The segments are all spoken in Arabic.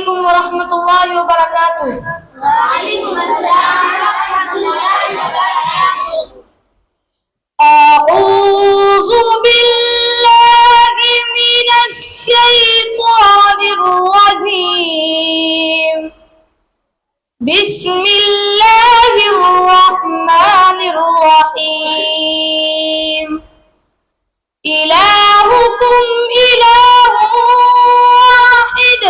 عليكم ورحمة الله وبركاته. وعليكم السلام ورحمة الله وبركاته. أعوذ بالله من الشيطان الرجيم. بسم الله الرحمن الرحيم. إلهكم إله واحد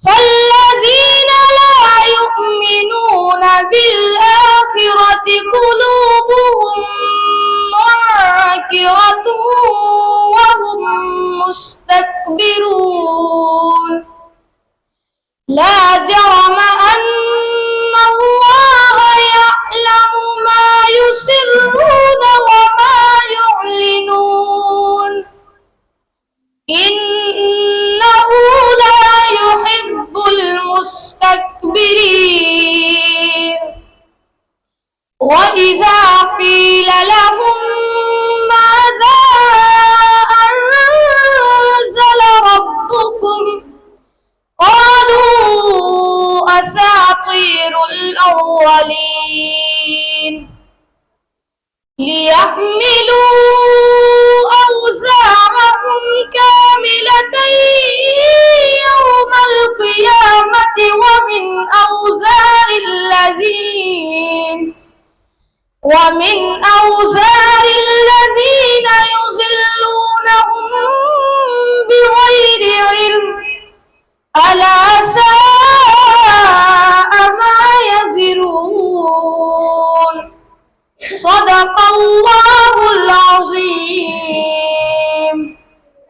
فالذين لا يؤمنون بالآخرة قلوبهم منكرة وهم مستكبرون. لا جرم أن الله يعلم ما يسرون وما يعلنون. إنه لا يحب المستكبرين. وإذا قيل لهم ماذا أنزل ربكم قالوا أساطير الأولين.